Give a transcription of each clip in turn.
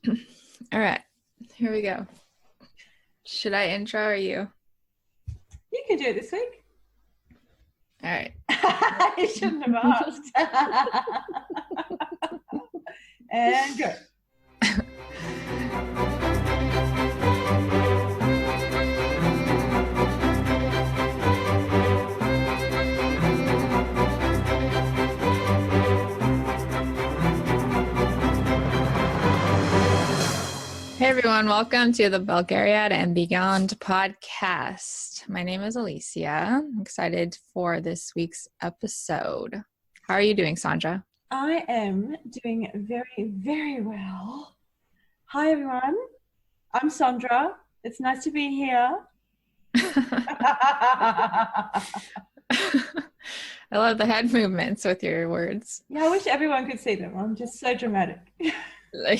All right, here we go. Should I intro or you? You can do it this week. All right. You shouldn't have asked. And go. Hey everyone, welcome to the Belgariad and Beyond podcast. My name is Alysia. I'm excited for this week's episode. How are you doing, Sondra? I am doing very, very well. Hi everyone. I'm Sondra. It's nice to be here. I love the head movements with your words. Yeah, I wish everyone could see them. I'm just so dramatic.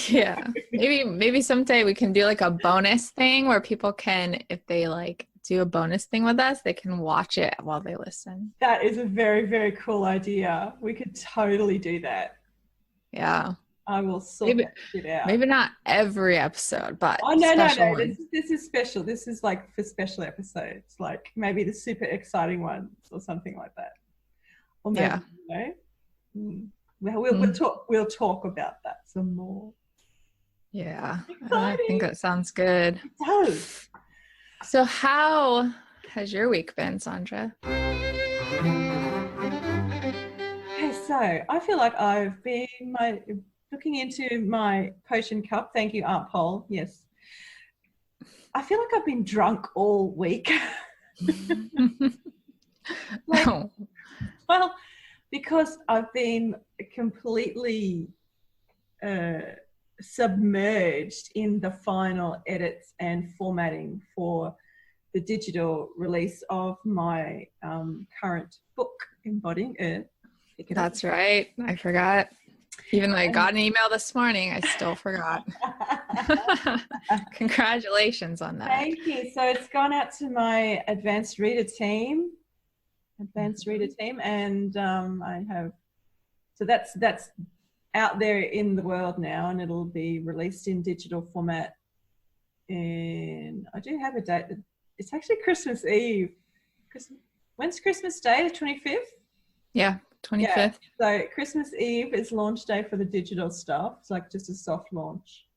Yeah, maybe someday we can do like a bonus thing where people can, if they like do a bonus thing with us, they can watch it while they listen. That is a very, very cool idea. We could totally do that. Yeah. I will sort that shit out. Maybe not every episode, but no. This is special. This is like for special episodes, like maybe the super exciting ones or something like that. Or maybe, yeah. We'll talk about that some more. Yeah, I think that sounds good. It does. So how has your week been, Sondra? Okay, so I feel like I've been looking into my potion cup. Thank you, Aunt Pol. Yes. I feel like I've been drunk all week. Well, because I've been completely submerged in the final edits and formatting for the digital release of my current book, Embodying Earth. That's right. I forgot. Even though I got an email this morning, I still forgot. Congratulations on that. Thank you. So it's gone out to my advanced reader team. And I have, so that's out there in the world now, and it'll be released in digital format. And I do have a date. It's actually Christmas Eve. When's Christmas Day? The 25th? Yeah, 25th. Yeah. So Christmas Eve is launch day for the digital stuff. It's like just a soft launch.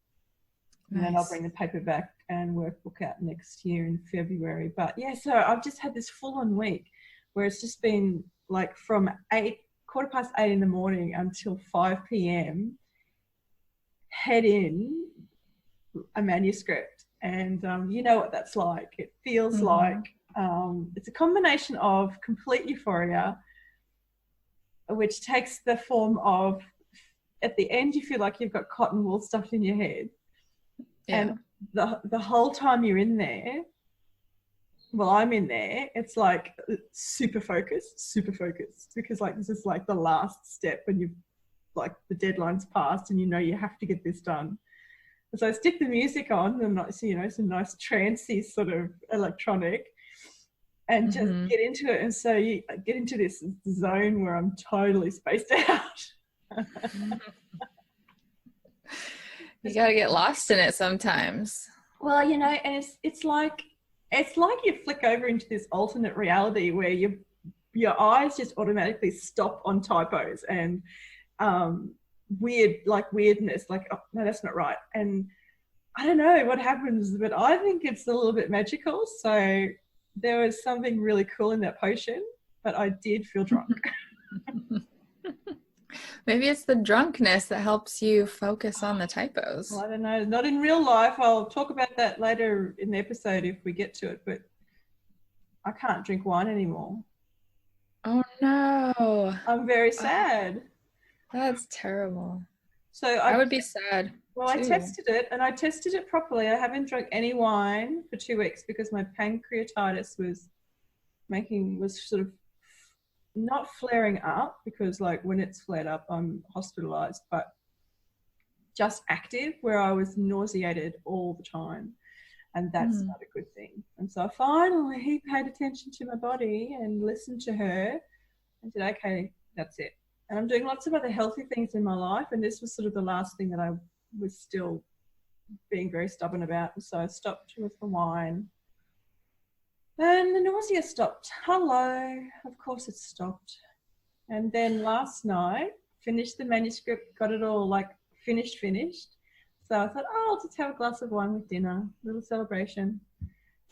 Nice. And then I'll bring the paperback and workbook out next year in February. But yeah, so I've just had this full-on week where it's just been like from 8:15 in the morning until 5 p.m. head in a manuscript. And you know what that's like. It feels like it's a combination of complete euphoria, which takes the form of, at the end you feel like you've got cotton wool stuffed in your head. Yeah. And the whole time you're in there, well, I'm in there, it's like super focused, because like this is like the last step when you've like the deadline's passed and you know you have to get this done. And so I stick the music on and some nice trancey sort of electronic and just get into it. And so you get into this zone where I'm totally spaced out. You got to get lost in it sometimes. Well, and it's like you flick over into this alternate reality where your eyes just automatically stop on typos and weirdness, like, oh, no, that's not right. And I don't know what happens, but I think it's a little bit magical. So there was something really cool in that potion, but I did feel drunk. Maybe it's the drunkenness that helps you focus on the typos. Well, I don't know. Not in real life. I'll talk about that later in the episode if we get to it, but I can't drink wine anymore. Oh, no. I'm very sad. That's terrible. So I would be sad. Well, too. I tested it, and I tested it properly. I haven't drunk any wine for 2 weeks because my pancreatitis was sort of not flaring up, because like when it's flared up I'm hospitalized, but just active, where I was nauseated all the time, and that's not a good thing. And so I finally paid attention to my body and listened to her and said, okay, that's it. And I'm doing lots of other healthy things in my life, and this was sort of the last thing that I was still being very stubborn about. And so I stopped with the wine. And the nausea stopped. Hello. Of course it stopped. And then last night, finished the manuscript, got it all like finished. So I thought, oh, I'll just have a glass of wine with dinner, little celebration.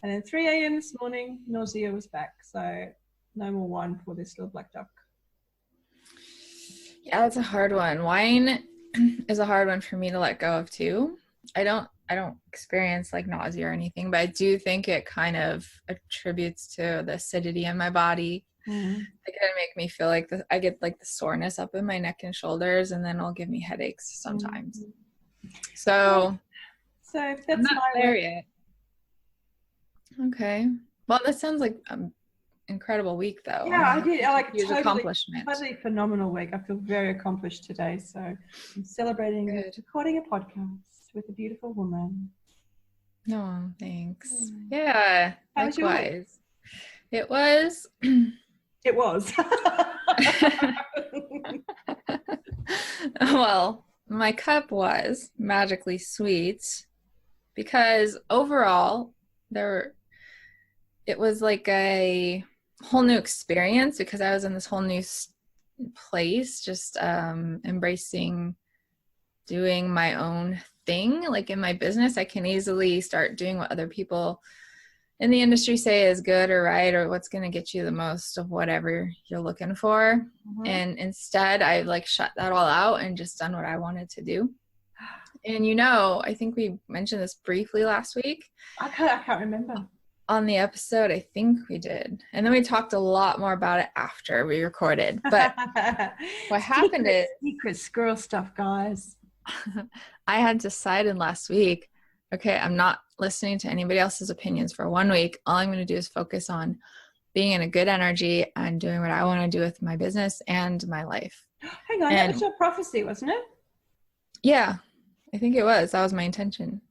And then 3 a.m. this morning, nausea was back. So no more wine for this little black duck. Yeah, it's a hard one. Wine is a hard one for me to let go of too. I don't experience like nausea or anything, but I do think it kind of attributes to the acidity in my body. It can make me feel like I get like the soreness up in my neck and shoulders, and then it'll give me headaches sometimes. So that's I'm not there yet. Okay. Well, that sounds like an incredible week, though. Yeah, I did. Like huge accomplishment. Totally phenomenal week. I feel very accomplished today. So I'm celebrating recording a podcast with a beautiful woman. No, thanks. Yeah, likewise. It was. It was. Well, my cup was magically sweet because overall it was like a whole new experience because I was in this whole new place, just embracing doing my own thing. Like in my business, I can easily start doing what other people in the industry say is good or right or what's going to get you the most of whatever you're looking for. And instead I like shut that all out and just done what I wanted to do. And I think we mentioned this briefly last week. I can't remember. On the episode, I think we did. And then we talked a lot more about it after we recorded. But what happened is secret squirrel stuff, guys. I had decided last week, okay, I'm not listening to anybody else's opinions for 1 week. All I'm going to do is focus on being in a good energy and doing what I want to do with my business and my life. Hang on, that was your prophecy, wasn't it? Yeah, I think it was. That was my intention.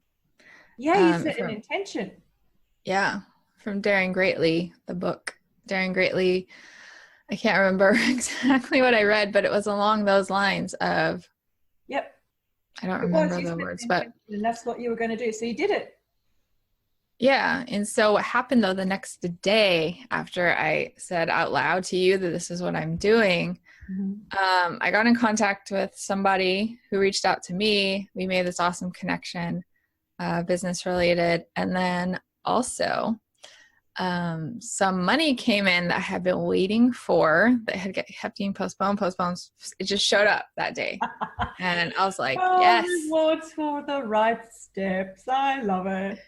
Yeah, you set an intention. Yeah, from Daring Greatly, the book. Daring Greatly, I can't remember exactly what I read, but it was along those lines of... Yep. I don't remember the words, but... And that's what you were going to do, so you did it. Yeah, and so what happened, though, the next day after I said out loud to you that this is what I'm doing, I got in contact with somebody who reached out to me. We made this awesome connection, business-related, and then also some money came in that I had been waiting for that had kept getting postponed. It just showed up that day. And I was like, yes. Rewards for the right steps. I love it.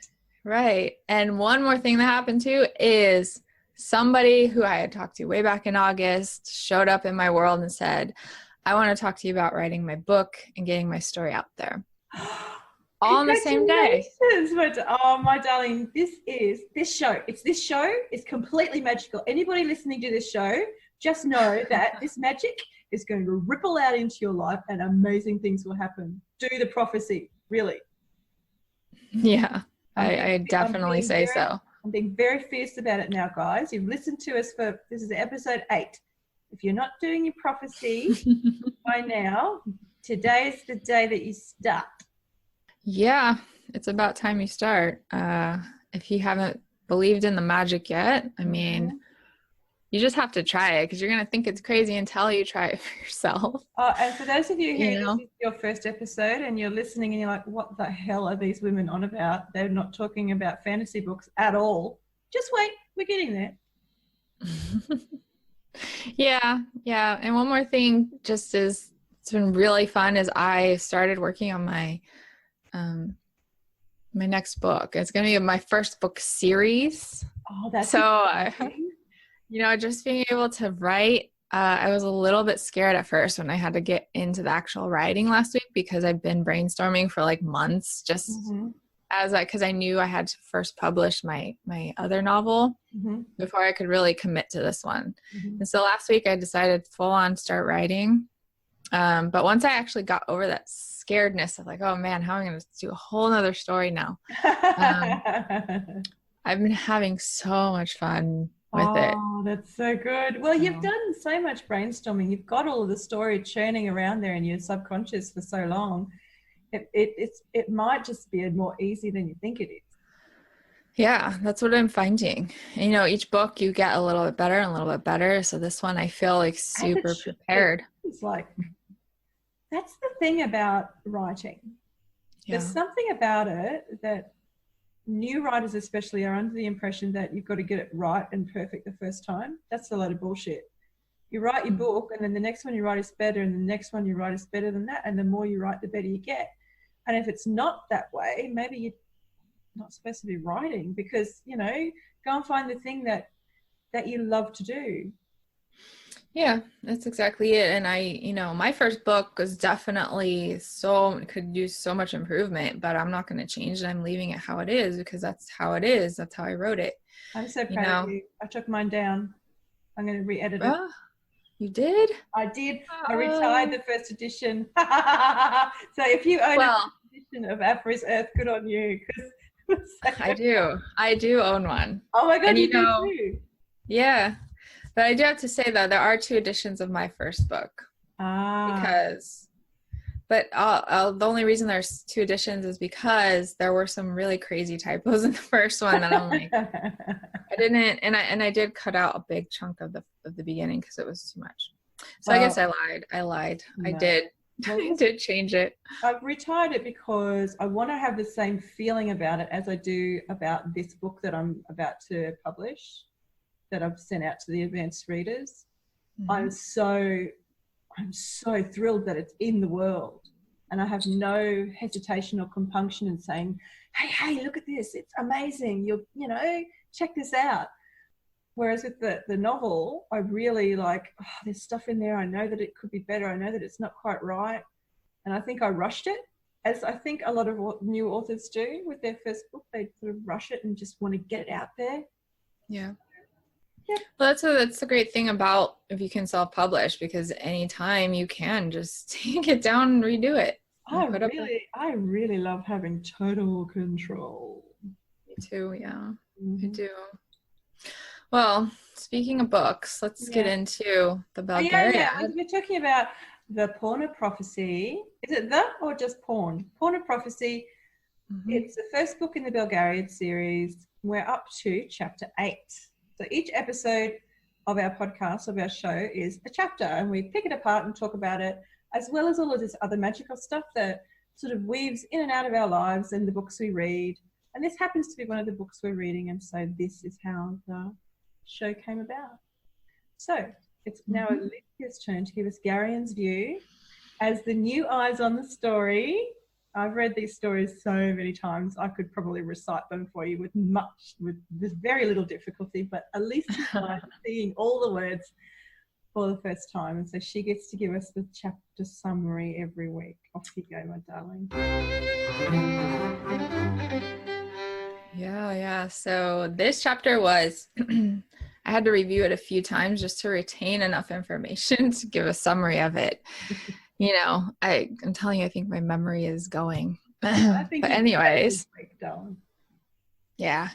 Right. And one more thing that happened too is somebody who I had talked to way back in August showed up in my world and said, I want to talk to you about writing my book and getting my story out there. All on the same day. But, oh, my darling, this show is completely magical. Anybody listening to this show, just know that this magic is going to ripple out into your life and amazing things will happen. Do the prophecy, really. Yeah, I definitely say so. I'm being very fierce about it now, guys. You've listened to us this is episode 8. If you're not doing your prophecy by now, today is the day that you start. Yeah, it's about time you start. If you haven't believed in the magic yet, I mean, you just have to try it because you're going to think it's crazy until you try it for yourself. And for those of you who this is your first episode and you're listening and you're like, what the hell are these women on about? They're not talking about fantasy books at all. Just wait. We're getting there. Yeah. And one more thing it's been really fun is I started working on my my next book. It's going to be my first book series. Oh, that's so just being able to write. I was a little bit scared at first when I had to get into the actual writing last week because I've been brainstorming for like months just because I knew I had to first publish my other novel before I could really commit to this one. And so last week I decided full on start writing. But once I actually got over that scaredness of like, oh man, how am I going to do a whole nother story now? I've been having so much fun with it. Oh, that's so good. Well, you've done so much brainstorming. You've got all of the story churning around there in your subconscious for so long. it might just be more easy than you think it is. Yeah, that's what I'm finding. And, you know, each book you get a little bit better and a little bit better. So this one I feel like super prepared. It's like, that's the thing about writing. Yeah. There's something about it that new writers especially are under the impression that you've got to get it right and perfect the first time. That's a load of bullshit. You write your book, and then the next one you write is better, and the next one you write is better than that, and the more you write, the better you get. And if it's not that way, maybe you're not supposed to be writing, because, you know, go and find the thing that you love to do. Yeah, that's exactly it. And you know, my first book was definitely could use so much improvement, but I'm not going to change it. I'm leaving it how it is because that's how it is. That's how I wrote it. I'm so proud of you. I took mine down. I'm going to re-edit it. You did? I did. I retired the first edition. So if you own a edition of Aphra's Earth, good on you. I do own one. Oh my God, you do too? Yeah. But I do have to say, though, there are 2 editions of my first book. The only reason there's 2 editions is because there were some really crazy typos in the first one that I'm like, I didn't, and I did cut out a big chunk of the beginning because it was too much. So I guess I lied. No. I did change it. I've retired it because I want to have the same feeling about it as I do about this book that I'm about to publish, that I've sent out to the advanced readers. Mm-hmm. I'm so thrilled that it's in the world, and I have no hesitation or compunction in saying, hey, look at this, it's amazing, you know, check this out. Whereas with the novel, I really there's stuff in there, I know that it could be better, I know that it's not quite right, and I think I rushed it, as I think a lot of new authors do with their first book. They sort of rush it and just want to get it out there. Yeah. Well, that's the great thing about if you can self-publish, because anytime you can just take it down and redo it. I really love having total control. Me too, yeah. Mm-hmm. I do. Well, speaking of books, let's get into the Belgariad. Yeah. We're talking about the Porn of Prophecy. Is it the or just porn? Porn of Prophecy. Mm-hmm. It's the first book in the Belgariad series. We're up to chapter 8. So each episode of our podcast, of our show, is a chapter, and we pick it apart and talk about it, as well as all of this other magical stuff that sort of weaves in and out of our lives and the books we read. And this happens to be one of the books we're reading, and so this is how the show came about. So it's now Alicia's turn to give us Garion's view as the new eyes on the story. I've read these stories so many times, I could probably recite them for you with very little difficulty, but Alicia's seeing all the words for the first time, and so she gets to give us the chapter summary every week. Off you go, my darling. Yeah. So this chapter was, I had to review it a few times just to retain enough information to give a summary of it. You know, I'm telling you, I think my memory is going. But anyways. Yeah.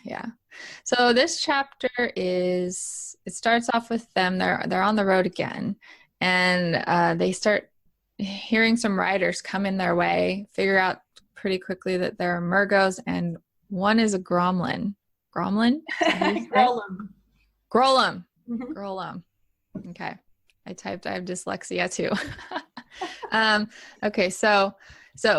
So this chapter it starts off with them. They're on the road again, and they start hearing some riders come in their way, figure out pretty quickly that there are Murgos, and one is a Gromlin. Gromlin? Grolum. Mm-hmm. Grolum. Okay. I have dyslexia too. Okay,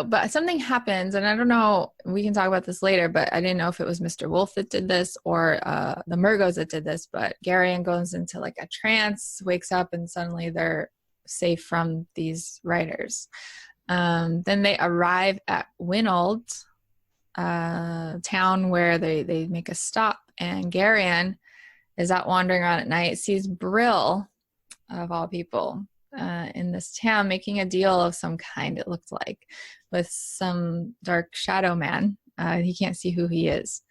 but something happens, and I don't know, we can talk about this later, but I didn't know if it was Mr. Wolf that did this or the Murgos that did this, but Garion goes into like a trance, wakes up, and suddenly they're safe from these riders. Then they arrive at Winold town, where they make a stop, and Garion is out wandering around at night, sees Brill, of all people, in this town, making a deal of some kind, it looked like, with some dark shadow man. He can't see who he is.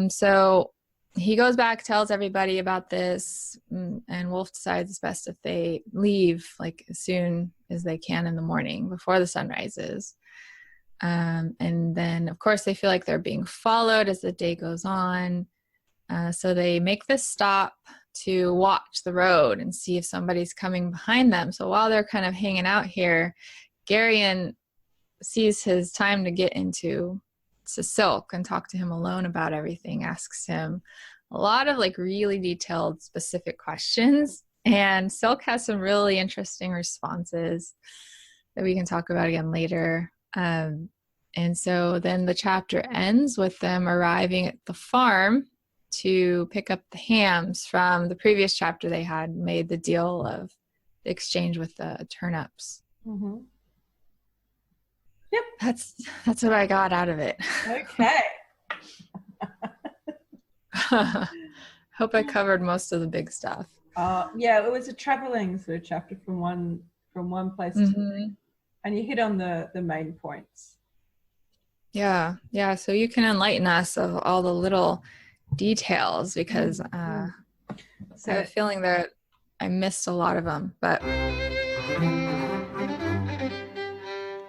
So he goes back, tells everybody about this, and Wolf decides it's best if they leave like as soon as they can in the morning before the sun rises. And then, of course, they feel like they're being followed as the day goes on. So they make this stop to watch the road and see if somebody's coming behind them. So while they're kind of hanging out here, Garion sees his time to get into Silk and talk to him alone about everything, asks him a lot of like really detailed, specific questions. And Silk has some really interesting responses that we can talk about again later. And so then the chapter ends with them arriving at the farm to pick up the hams from the previous chapter. They had made the deal of the exchange with the turnips. Mm-hmm. Yep. That's what I got out of it. Okay. Hope I covered most of the big stuff. Yeah, it was a traveling sort of chapter from one place to another, and you hit on the main points. Yeah. So you can enlighten us of all the little details, because I have a feeling that I missed a lot of them. But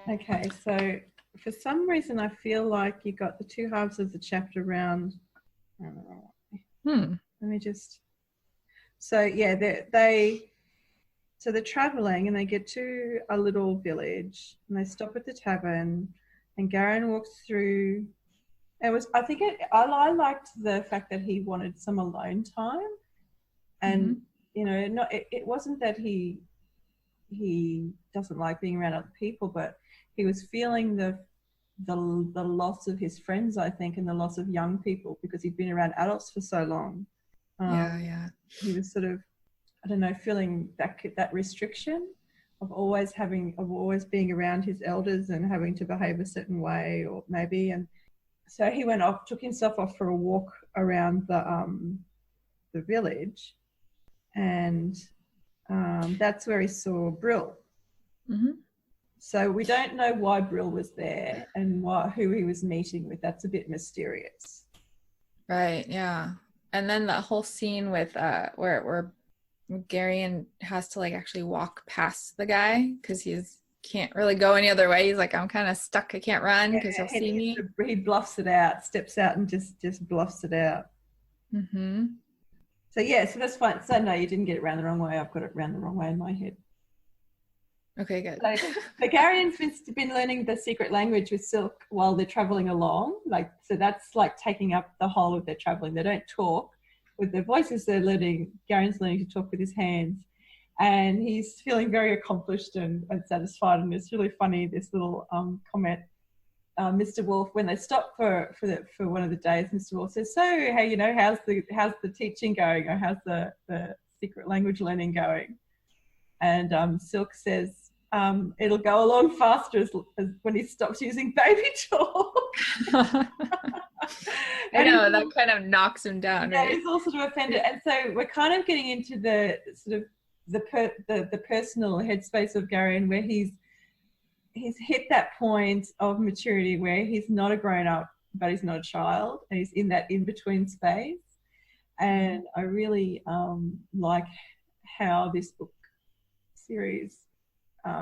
okay, so for some reason I feel like you got the two halves of the chapter round. I don't know. Let me just. So yeah, they're traveling and they get to a little village and they stop at the tavern, and Garion walks through. I liked the fact that he wanted some alone time, and you know, it wasn't that he doesn't like being around other people, but he was feeling the loss of his friends, I think, and the loss of young people, because he'd been around adults for so long. He was sort of, I don't know, feeling that restriction of always being around his elders and having to behave a certain way, or maybe. And so he took himself off for a walk around the village, and that's where he saw Brill. So we don't know why Brill was there and who he was meeting with. That's a bit mysterious. Right, yeah. And then the whole scene with where Garion has to like actually walk past the guy because can't really go any other way. He's like, I'm kind of stuck. I can't run because he'll see me. He bluffs it out, steps out and just bluffs it out. So yeah, so that's fine. So no, you didn't get it round the wrong way. I've got it round the wrong way in my head. Okay, good. So Garion's been learning the secret language with Silk while they're traveling along. So that's like taking up the whole of their traveling. They don't talk with their voices. Garion's learning to talk with his hands, and he's feeling very accomplished and satisfied. And it's really funny, this little comment. Mr. Wolf, when they stop for one of the days, Mr. Wolf says, "So, hey, how's the teaching going, or how's the secret language learning going?" And Silk says, "It'll go along faster as when he stops using baby talk." I know, that kind of knocks him down. Yeah, right? he's all sort of offended, and so we're kind of getting into the sort of the personal headspace of Garion, where he's hit that point of maturity where he's not a grown up, but he's not a child, and he's in that in between space. And I really like how this book series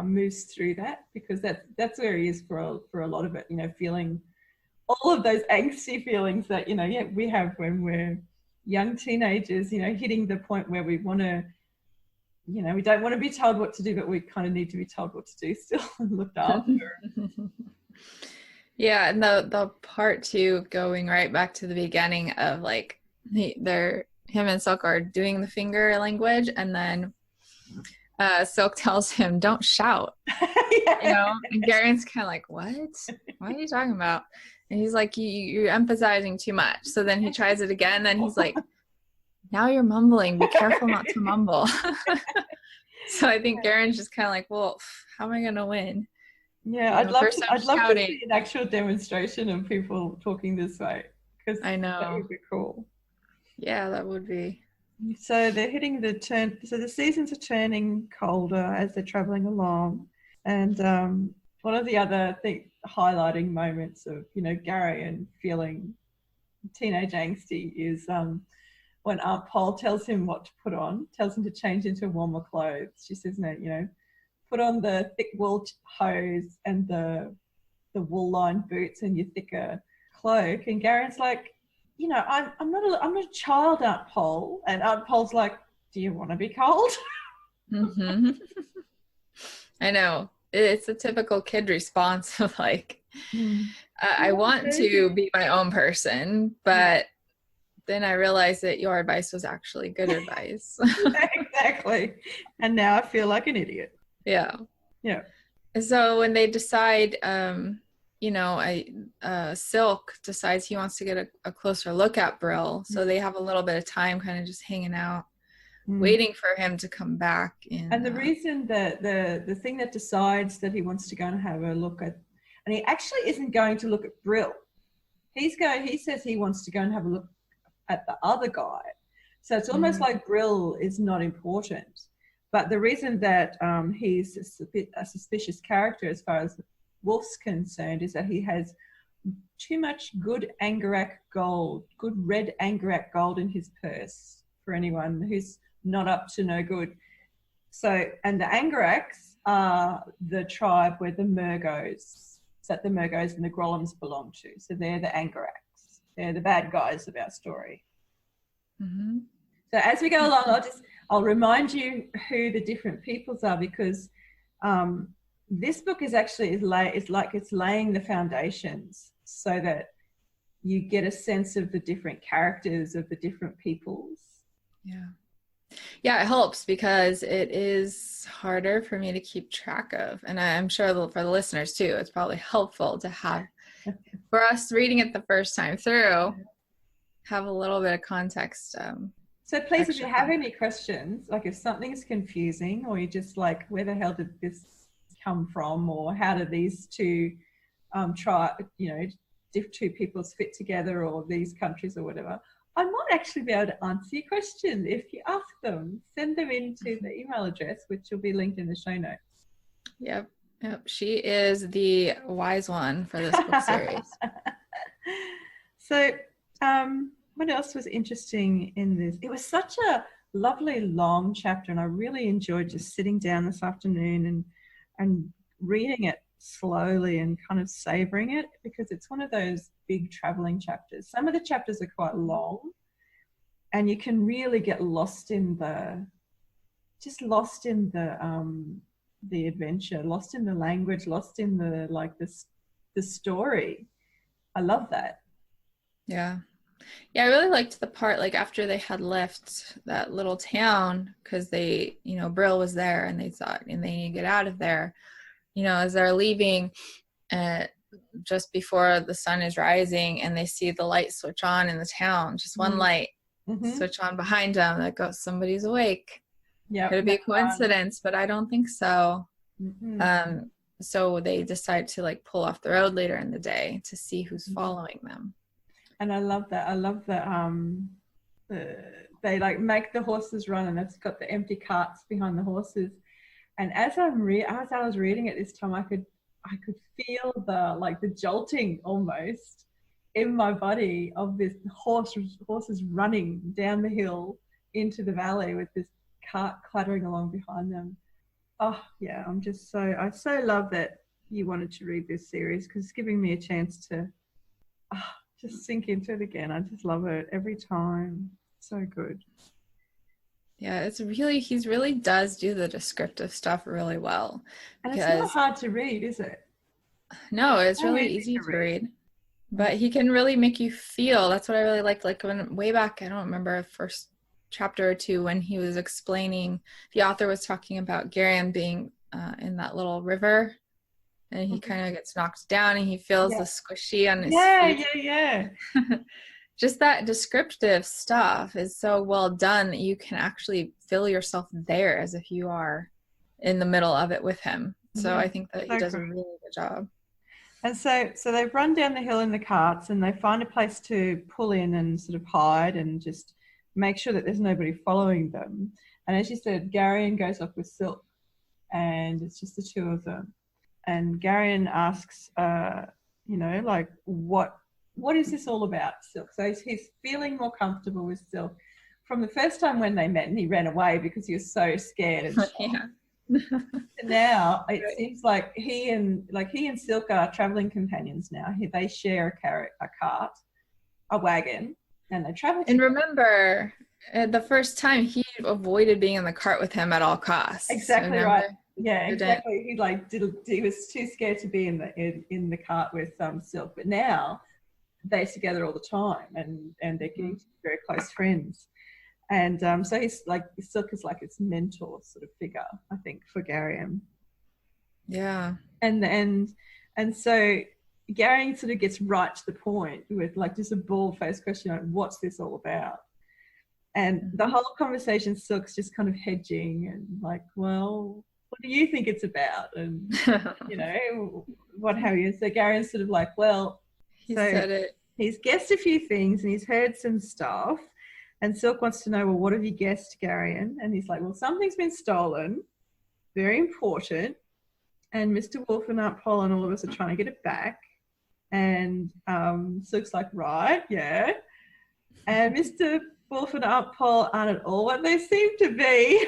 moves through that, because that's where he is for a lot of it. Feeling all of those angsty feelings that we have when we're young teenagers. Hitting the point where we want to. We don't want to be told what to do, but we kind of need to be told what to do still and looked after. Yeah, and the part too, going right back to the beginning of like him and Silk are doing the finger language, and then Silk tells him, "Don't shout." And Garion's kind of like, "What? What are you talking about?" And he's like, "You're emphasizing too much." So then he tries it again, and then he's like, "Now you're mumbling. Be careful not to mumble." So I think Garion's just kind of like, well, how am I going to win? Yeah, I'd love to see an actual demonstration of people talking this way, because I know that would be cool. Yeah, that would be. So they're hitting the turn. So the seasons are turning colder as they're traveling along, and one of the other highlighting moments of Garion feeling teenage angsty is when Aunt Pol tells him what to put on, tells him to change into warmer clothes. She says, "No, put on the thick wool hose and the wool-lined boots and your thicker cloak." And Garion's like, I'm not a child, Aunt Pol. And Aunt Pol's like, "Do you want to be cold?" I know. it's a typical kid response of like, I want to be my own person, but then I realized that your advice was actually good advice. Exactly. And now I feel like an idiot. Yeah. Yeah. So when they decide, Silk decides he wants to get a closer look at Brill. So they have a little bit of time kind of just hanging out, waiting for him to come back. And the reason that the thing that decides that he wants to go and have a look at, and he actually isn't going to look at Brill. He says he wants to go and have a look at the other guy. So it's almost like Brill is not important. But the reason that he's a suspicious character as far as Wolf's concerned is that he has too much good Angarak gold, good red Angarak gold in his purse for anyone who's not up to no good. So, and the Angaraks are the tribe where the Murgos and the Grollems belong to. So they're the Angaraks. They're the bad guys of our story. Mm-hmm. So as we go along, I'll remind you who the different peoples are, because this book is actually it's laying the foundations so that you get a sense of the different characters of the different peoples. Yeah, it helps because it is harder for me to keep track of, and I'm sure for the listeners too, it's probably helpful to have for us reading it the first time through, have a little bit of context. So please, if you have any questions, like if something's confusing or you're just like, where the hell did this come from, or how do these two two peoples fit together, or these countries or whatever, I might actually be able to answer your question if you ask them. Send them into the email address, which will be linked in the show notes. Yep. She is the wise one for this book series. So, what else was interesting in this? It was such a lovely long chapter, and I really enjoyed just sitting down this afternoon and reading it slowly and kind of savoring it, because it's one of those big traveling chapters. Some of the chapters are quite long, and you can really get lost in the adventure, lost in the language, lost in the story. I love that. Yeah, I really liked the part like after they had left that little town, because they, Brill was there and they thought, and they need to get out of there, as they're leaving, just before the sun is rising, and they see the light switch on in the town, just one light switch on behind them that goes, somebody's awake. Yeah, could it be a coincidence? But I don't think so. So they decide to like pull off the road later in the day to see who's following them. And I love that. They like make the horses run, and it's got the empty carts behind the horses. And as I was reading it this time, I could feel the jolting almost in my body of this horses running down the hill into the valley with this cart clattering along behind them. Oh yeah, I so love that you wanted to read this series, because it's giving me a chance to just sink into it again. I just love it every time. So good. Yeah, he really does do the descriptive stuff really well. And it's not hard to read, is it? No, it's really easy to read. But he can really make you feel. That's what I really liked. Like way back, I don't remember, first chapter or two, when he was explaining, the author was talking about Garion being in that little river, and he kind of gets knocked down and he feels the squishy on his feet. Yeah. Just that descriptive stuff is so well done that you can actually feel yourself there as if you are in the middle of it with him. So I think that he does a really good job. And so they've run down the hill in the carts, and they find a place to pull in and sort of hide and just make sure that there's nobody following them. And as you said, Garion goes off with Silk, and it's just the two of them. And Garion asks, what is this all about, Silk? So he's feeling more comfortable with Silk. From the first time when they met and he ran away because he was so scared and shocked. Now it seems like he and Silk are traveling companions now. They share a cart, a wagon, and they travel together. And remember, the first time he avoided being in the cart with him at all costs. Exactly right. Yeah, exactly. He was too scared to be in the cart with Silk, but now they're together all the time, and they're getting to be very close friends. And so he's like, Silk is like his mentor sort of figure, I think, for Garion. Yeah. And so Garion sort of gets right to the point with like just a bald-faced question like, what's this all about? And the whole conversation, Silk's just kind of hedging and like, well, what do you think it's about? And, you know, what have you. So Garion's sort of like, well, said it. He's guessed a few things and he's heard some stuff. And Silk wants to know, well, what have you guessed, Garion? And he's like, well, something's been stolen. Very important. And Mr. Wolf and Aunt Pol and all of us are trying to get it back. And Silk's like, right, yeah. And Mr. Wolf and Aunt Pol aren't at all what they seem to be.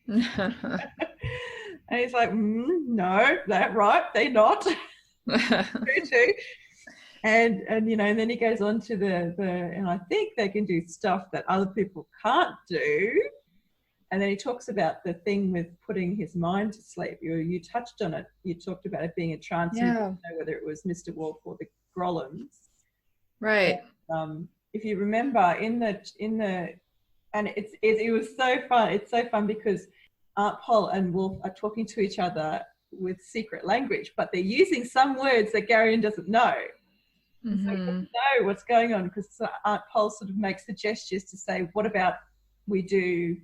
And he's like, no, that right, they're not. True. And you know, and then he goes on to the and I think they can do stuff that other people can't do. And then he talks about the thing with putting his mind to sleep. You touched on it. You talked about it being a trance. Yeah. You didn't know whether it was Mr. Wolf or the Grollums. Right. And, if you remember in the and it was so fun. It's so fun because Aunt Pol and Wolf are talking to each other with secret language, but they're using some words that Garion doesn't know. Mm-hmm. So he doesn't know what's going on because Aunt Pol sort of makes the gestures to say, what about we do?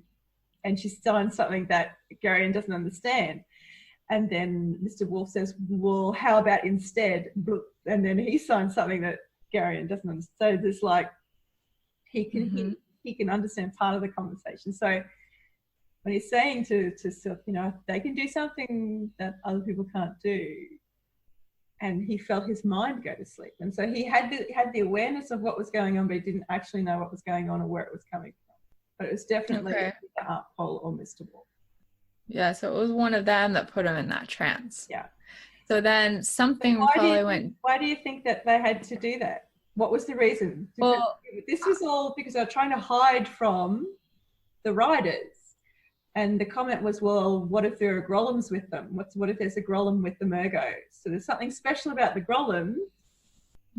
And she signs something that Garion doesn't understand. And then Mr. Wolf says, well, how about instead? And then he signs something that Garion doesn't understand. So there's like, he can understand part of the conversation. So when he's saying to Silk, you know, they can do something that other people can't do. And he felt his mind go to sleep. And so he had the awareness of what was going on, but he didn't actually know what was going on or where it was coming from. But it was definitely Aunt Pol or Mr. Wolf. Yeah, so it was one of them that put him in that trance. Yeah. So then something went... Why do you think that they had to do that? What was the reason? Well, this was all because they're trying to hide from the riders. And the comment was, well, what if there are Grollums with them? What if there's a Grollum with the Murgos? So there's something special about the Grollums.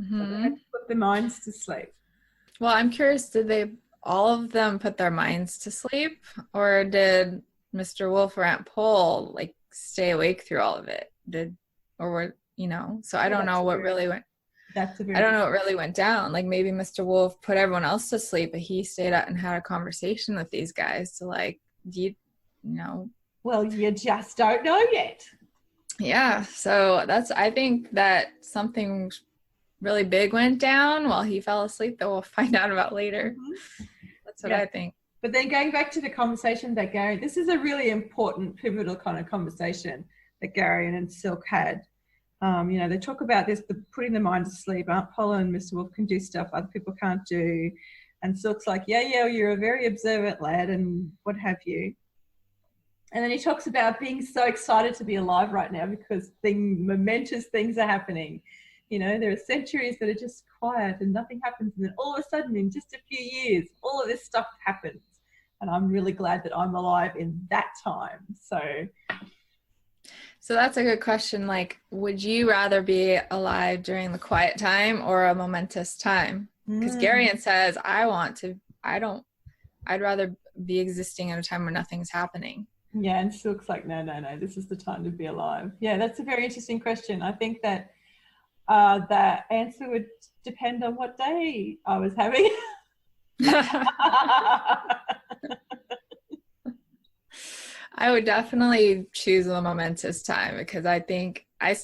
Mm-hmm. So they had to put their minds to sleep. Well, I'm curious, did all of them put their minds to sleep? Or did Mr. Wolf or Aunt Pol like stay awake through all of it? So I don't know what really went. I don't know what really went down. Like maybe Mr. Wolf put everyone else to sleep, but he stayed out and had a conversation with these guys to like, Well, you just don't know yet. Yeah. So I think that something really big went down while he fell asleep that we'll find out about later. Mm-hmm. That's what I think. But then going back to the conversation that Garion, this is a really important, pivotal kind of conversation that Garion and Silk had. They talk about this, putting the mind to sleep. Aunt Pol and Mr. Wolf can do stuff other people can't do. And Silk's like, yeah, you're a very observant lad and what have you. And then he talks about being so excited to be alive right now because momentous things are happening. You know, there are centuries that are just quiet and nothing happens. And then all of a sudden, in just a few years, all of this stuff happens. And I'm really glad that I'm alive in that time. So that's a good question. Like, would you rather be alive during the quiet time or a momentous time? Because Garion says, I'd rather be existing at a time where nothing's happening. Yeah, and Silk's like, no, this is the time to be alive. Yeah, that's a very interesting question. I think that that answer would depend on what day I was having. I would definitely choose the momentous time because I think I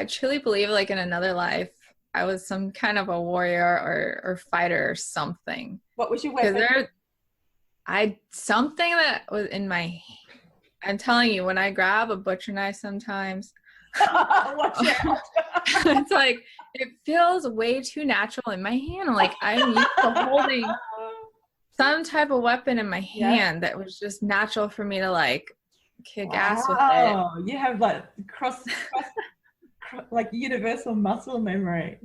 truly believe like in another life I was some kind of a warrior or fighter or something. What was your weapon? Something that was in my, I'm telling you, when I grab a butcher knife sometimes, watch out. It's like, it feels way too natural in my hand. Like I'm used to holding some type of weapon in my hand that was just natural for me to like kick ass with it. You have like like universal muscle memory.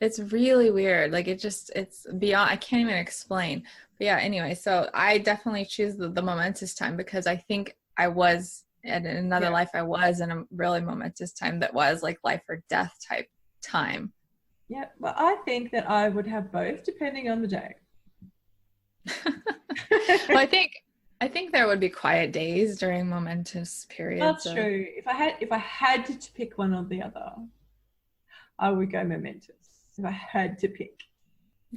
It's really weird. Like it's beyond, I can't even explain. But yeah, anyway, so I definitely choose the momentous time because I think I was in another life I was in a really momentous time that was like life or death type time. Yeah, well, I think that I would have both depending on the day. Well, I think there would be quiet days during momentous periods. That's true. If I had to pick one or the other, I would go momentous. If I had to pick.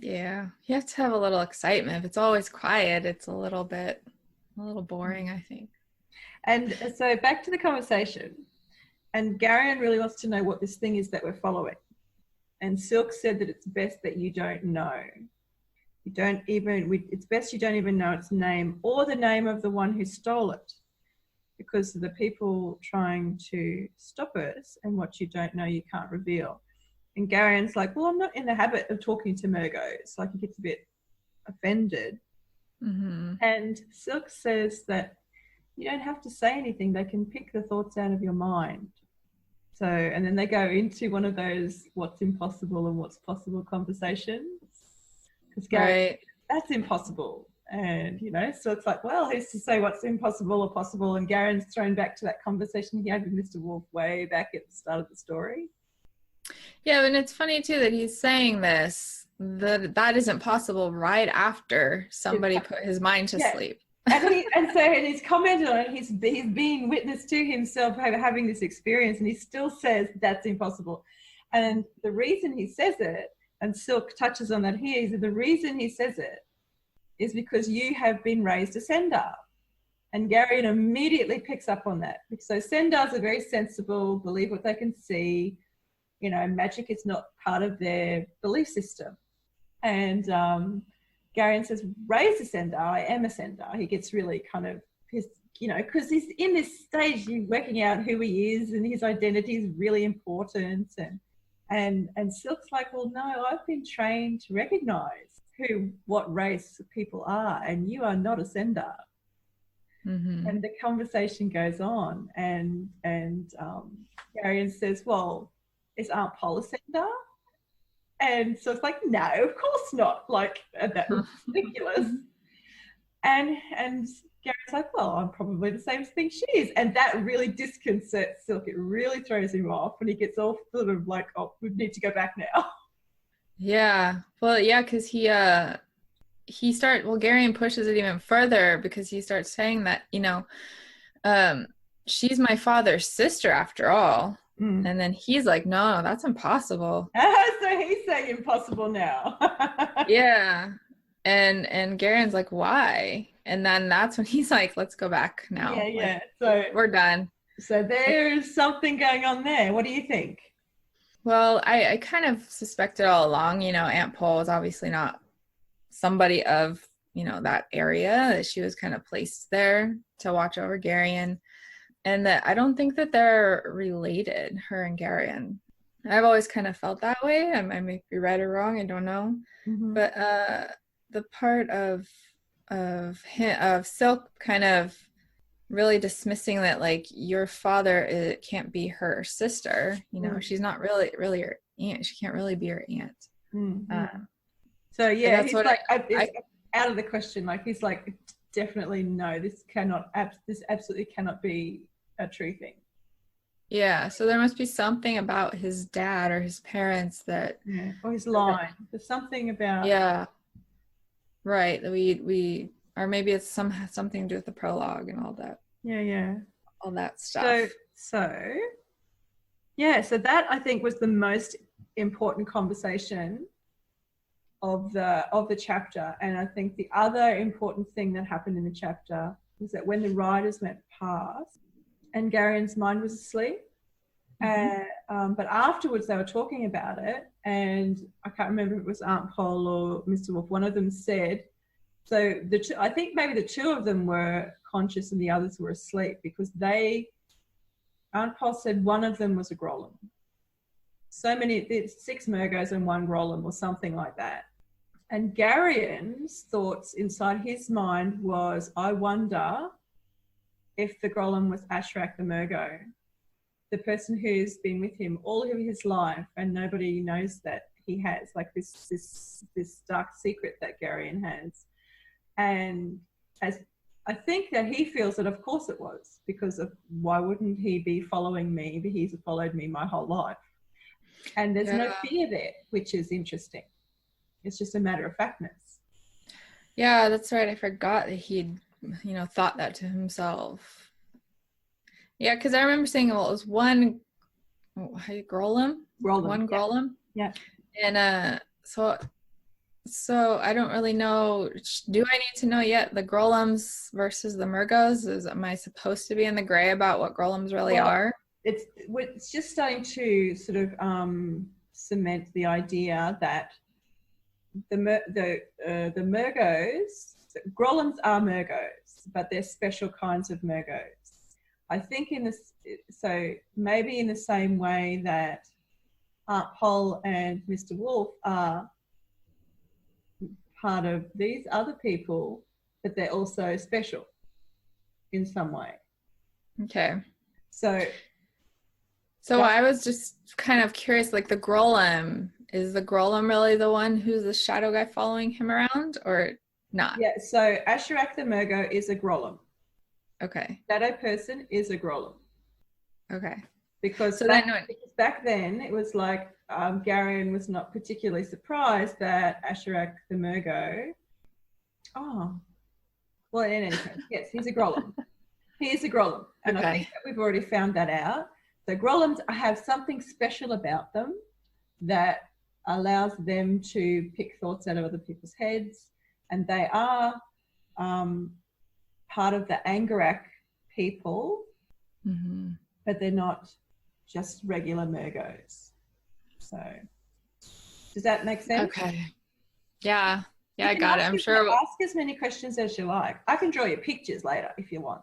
Yeah, you have to have a little excitement. If it's always quiet, it's a little boring, I think. And so back to the conversation. And Garion really wants to know what this thing is that we're following. And Silk said that it's best that you don't know. It's best you don't even know its name or the name of the one who stole it, because the people trying to stop us, and what you don't know you can't reveal. And Garion's like, well, I'm not in the habit of talking to Mergos. Like, he gets a bit offended. Mm-hmm. And Silk says that you don't have to say anything. They can pick the thoughts out of your mind. So, and then they go into one of those what's impossible and what's possible conversations. Because Gary, that's impossible. And, so it's like, well, who's to say what's impossible or possible? And Garion's thrown back to that conversation he had with Mr. Wolf way back at the start of the story. Yeah, and it's funny too that he's saying this, that isn't possible right after somebody put his mind to sleep. And he's commented on it. He's being witness to himself having this experience, and he still says that's impossible. And the reason he says it, and Silk touches on that here, is that the reason he says it is because you have been raised a Sendar. And Garion immediately picks up on that. So Sendars are very sensible, believe what they can see. Magic is not part of their belief system. And Garion says, raise a Sendar, I am a Sendar. He gets really kind of pissed, because he's in this stage, he's working out who he is, and his identity is really important. And Silk's like, well, no, I've been trained to recognize what race people are, and you are not a Sendar. Mm-hmm. And the conversation goes on, and Garion says, well, is Aunt Pol a Sendar? And so it's like, no, of course not. Like, that's ridiculous. And Gary's like, well, I'm probably the same thing she is. And that really disconcerts Silk. It really throws him off, and he gets all sort of like, oh, we need to go back now. Yeah. Well, yeah, because Garion pushes it even further, because he starts saying that, she's my father's sister after all. Mm. And then he's like, no, that's impossible. So he's saying impossible now. Yeah. And Garion's like, why? And then that's when he's like, let's go back now. Yeah. So we're done. So there's something going on there. What do you think? Well, I kind of suspected all along, Aunt Pol was obviously not somebody of, that area, that she was kind of placed there to watch over Garion. And that I don't think that they're related, her and Garion. I've always kind of felt that way. I may be right or wrong, I don't know. Mm-hmm. But the part of Silk kind of really dismissing that, like, your father can't be her sister. She's not really her aunt. She can't really be her aunt. Mm-hmm. So yeah, he's like, it's out of the question. Like, he's like, definitely no. This absolutely cannot be a true thing. Yeah, so there must be something about his dad or his parents that, or his line. There's something about right, that we or maybe it's something to do with the prologue and all that. Yeah. All that stuff. So that, I think, was the most important conversation of the chapter. And I think the other important thing that happened in the chapter was that when the riders went past and Garion's mind was asleep, but afterwards they were talking about it, and I can't remember if it was Aunt Pol or Mr. Wolf, one of them said, so I think maybe the two of them were conscious and the others were asleep, because Aunt Pol said one of them was a Grolem. There's 6 Mergos and 1 Grolem or something like that. And Garion's thoughts inside his mind was, I wonder if the Grolem was Ashrak the Mergo, the person who's been with him all of his life, and nobody knows that he has, like, this dark secret that Garion has. And as I think that he feels that of course it was, because of why wouldn't he be following me? He's followed me my whole life. And there's no fear there, which is interesting. It's just a matter of factness. Yeah, that's right. I forgot that he'd, thought that to himself. Yeah, because I remember saying, well, it was one Grolem? One Grolem? Yeah. And so I don't really know. Do I need to know yet the Grolems versus the Murgos? Am I supposed to be in the gray about what Grolems really are? It's just starting to sort of cement the idea that the Murgos, Grolems are Murgos, but they're special kinds of Murgos. I think so maybe in the same way that Aunt Pol and Mr. Wolf are part of these other people, but they're also special in some way. Okay. So I was just kind of curious, like the Grolem, is the Grolem really the one who's the shadow guy following him around or not? Yeah, so Asherak the Murgo is a Grolem. Okay. Shadow person is a Grolem. Okay. Because back then it was like Garion was not particularly surprised that Asherak the Murgo. Oh, well, in any case, yes, he's a Grolem. He is a Grolem, and I think that we've already found that out. So Grolems have something special about them that allows them to pick thoughts out of other people's heads, and they are part of the Angarak people, but they're not just regular Murgos. So does that make sense? Okay. Yeah, I got it. I'm sure. Ask as many questions as you like. I can draw you pictures later if you want.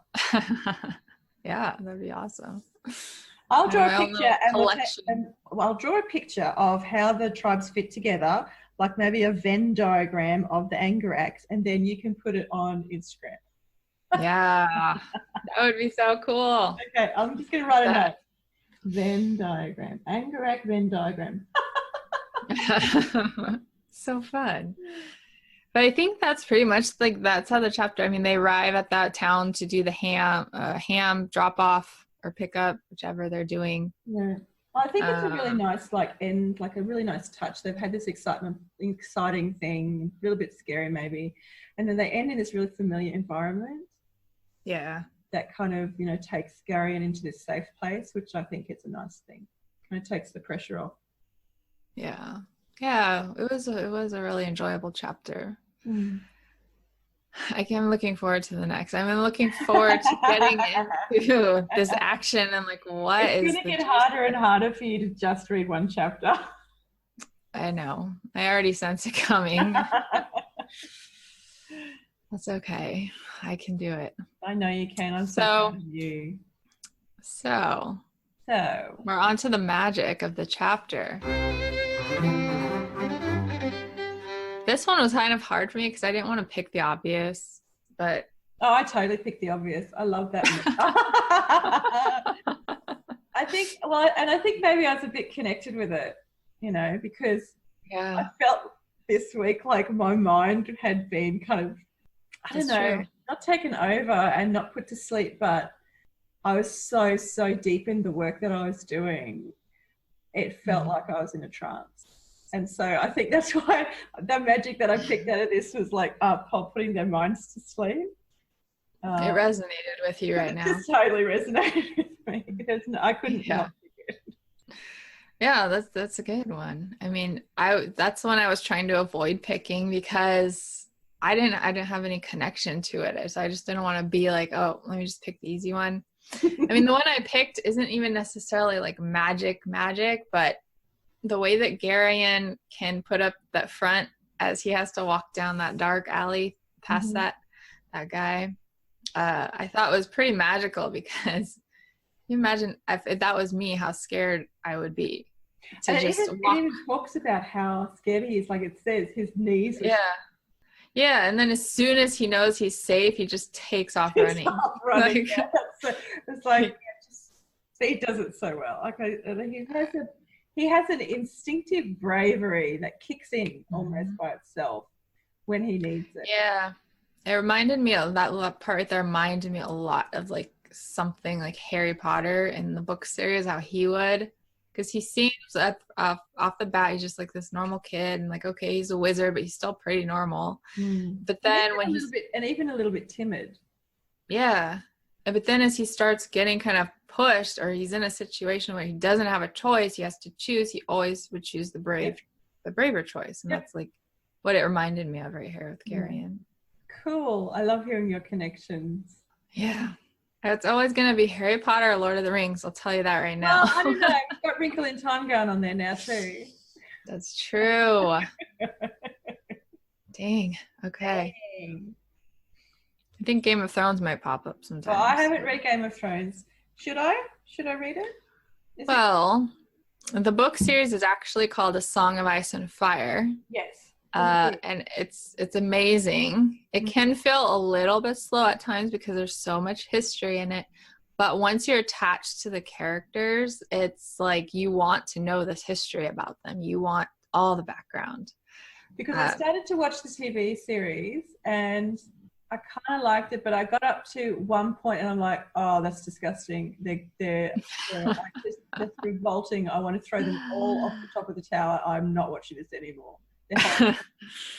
Yeah, that'd be awesome. I'll draw a picture I'll draw a picture of how the tribes fit together, like maybe a Venn diagram of the Angaraks, and then you can put it on Instagram. Yeah, that would be so cool. Okay, I'm just going to write a note. Venn diagram. Angarak Venn diagram. So fun. But I think that's pretty much like that's how the chapter, I mean, they arrive at that town to do the ham drop off or pick up, whichever they're doing. Yeah. Well, I think it's a really nice end, like a really nice touch. They've had this exciting thing, a little bit scary maybe. And then they end in this really familiar environment. Yeah. That kind of, takes Garion into this safe place, which I think is a nice thing. Kind of takes the pressure off. Yeah. Yeah. It was a really enjoyable chapter. I'm looking forward to the next. I'm looking forward to getting into this action and like it's going to get harder and harder for you to just read one chapter. I know. I already sense it coming. That's okay. I can do it. I know you can. I'm so proud of you. So we're on to the magic of the chapter. This one was kind of hard for me because I didn't want to pick the obvious, but... Oh, I totally picked the obvious. I love that. I think maybe I was a bit connected with it, because I felt this week like my mind had been kind of, not taken over and not put to sleep, but I was so deep in the work that I was doing. It felt like I was in a trance. And so I think that's why the magic that I picked out of this was like Pol putting their minds to sleep. It resonated with you right now. It just totally resonated with me. I couldn't not pick it. Yeah, that's a good one. I mean, that's one I was trying to avoid picking because I didn't have any connection to it. So I just didn't want to be like, oh, let me just pick the easy one. I mean, the one I picked isn't even necessarily like magic, but the way that Garion can put up that front as he has to walk down that dark alley past that guy, I thought was pretty magical because you imagine if that was me, how scared I would be. And it even talks about how scared he is. Like it says, his knees. Yeah, and then as soon as he knows he's safe, he just takes off running. It's like he does it so well. Okay, he has an instinctive bravery that kicks in almost by itself when he needs it. Yeah. It reminded me of that part right there reminded me a lot of like something like Harry Potter in the book series, how he would, because he seems off the bat, he's just like this normal kid and like, okay, he's a wizard, but he's still pretty normal. But then when he's even a little bit timid. Yeah. But then as he starts getting kind of pushed, or he's in a situation where he doesn't have a choice, he has to choose, he always would choose the braver choice. And that's like what it reminded me of right here with Garion. Cool. I love hearing your connections. Yeah. It's always going to be Harry Potter or Lord of the Rings. I'll tell you that right now. Well, I don't know. We've got Wrinkle in Time going on there now too. That's true. Dang. Okay. Dang. I think Game of Thrones might pop up sometime. Well, I haven't read Game of Thrones. Should I? Should I read it? The book series is actually called A Song of Ice and Fire. Yes. And it's amazing. It can feel a little bit slow at times because there's so much history in it. But once you're attached to the characters, it's like you want to know this history about them. You want all the background. Because I started to watch the TV series and I kind of liked it, but I got up to one point and I'm like, oh, that's disgusting. They're like that's revolting. I want to throw them all off the top of the tower. I'm not watching this anymore.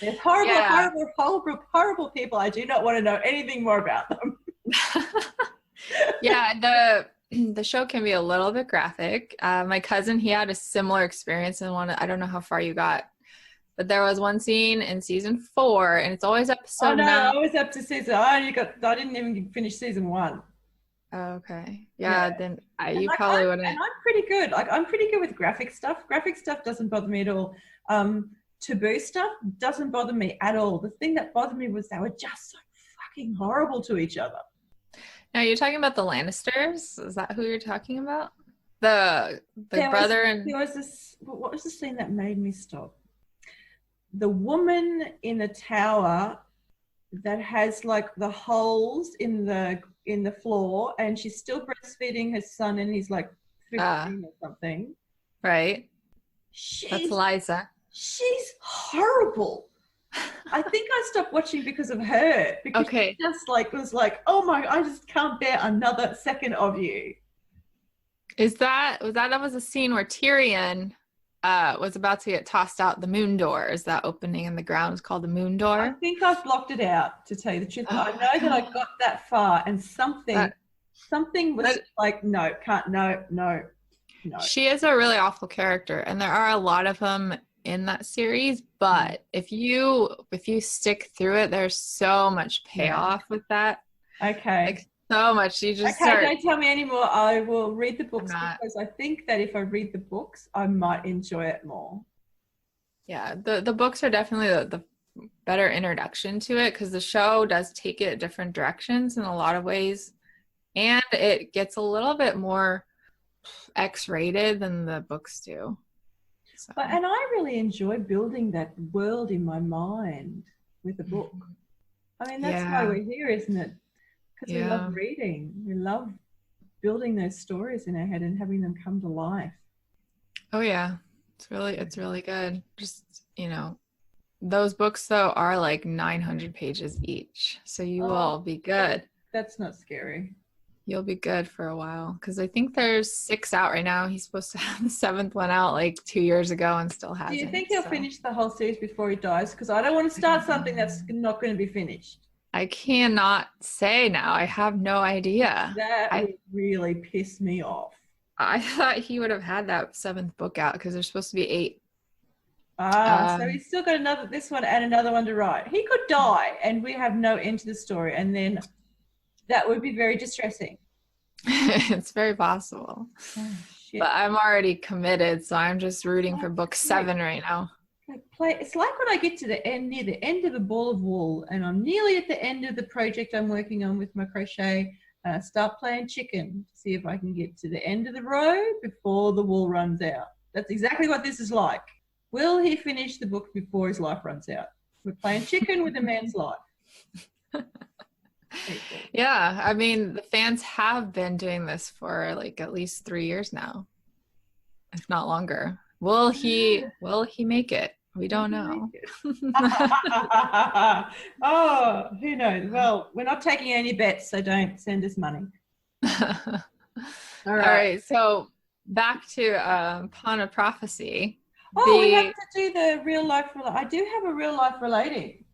They're horrible people. I do not want to know anything more about them. Yeah, the show can be a little bit graphic. My cousin, he had a similar experience in one. I don't know how far you got, but there was one scene in season 4, and it's always episode 9. I was up to season. I didn't even finish season 1. Oh, okay. Yeah. Then you probably wouldn't. And I'm pretty good. Like I'm pretty good with graphic stuff. Graphic stuff doesn't bother me at all. Taboo stuff doesn't bother me at all. The thing that bothered me was they were just so fucking horrible to each other. Now you're talking about the Lannisters? Is that who you're talking about? The brother and there was this. What was the scene that made me stop? The woman in the tower that has like the holes in the floor, and she's still breastfeeding her son, and he's like 15 or something. Right. That's Liza. She's horrible. I think I stopped watching because of her. Because she just like was like, oh my, I just can't bear another second of you. That was a scene where Tyrion was about to get tossed out the moon door. Is that opening in the ground is called the moon door? I think I've blocked it out, to tell you the truth. I know that I got that far and something was like, no. She is a really awful character, and there are a lot of them in that series, but if you stick through it, there's so much payoff with that. Okay. Like so much. You just don't tell me anymore. I will read the books because I think that if I read the books, I might enjoy it more. Yeah, the books are definitely the better introduction to it, because the show does take it different directions in a lot of ways, and it gets a little bit more X-rated than the books do. So. And I really enjoy building that world in my mind with a book. I mean, that's why we're here, isn't it? Because we love reading. We love building those stories in our head and having them come to life. Oh yeah, it's really good. Just, those books though are like 900 pages each, so you will be good. That's not scary. You'll be good for a while, because I think there's 6 out right now. He's supposed to have the 7th one out like 2 years ago and still hasn't. Do you think he'll finish the whole series before he dies? Because I don't want to start something that's not going to be finished. I cannot say now. I have no idea. That would really piss me off. I thought he would have had that 7th book out, because there's supposed to be 8. So he's still got this one and another one to write. He could die and we have no end to the story, and then that would be very distressing. It's very possible. Oh, shit. But I'm already committed, so I'm just rooting for book 7 right now. It's like when I get to near the end of a ball of wool, and I'm nearly at the end of the project I'm working on with my crochet, and I start playing chicken to see if I can get to the end of the row before the wool runs out. That's exactly what this is like. Will he finish the book before his life runs out? We're playing chicken with a man's life. Yeah, I mean, the fans have been doing this for like at least 3 years now, if not longer. Will he make it? We don't know. Oh, who knows? Well, we're not taking any bets, so don't send us money. All right. So back to Pawn of Prophecy. We have to do the real life. I do have a real life relating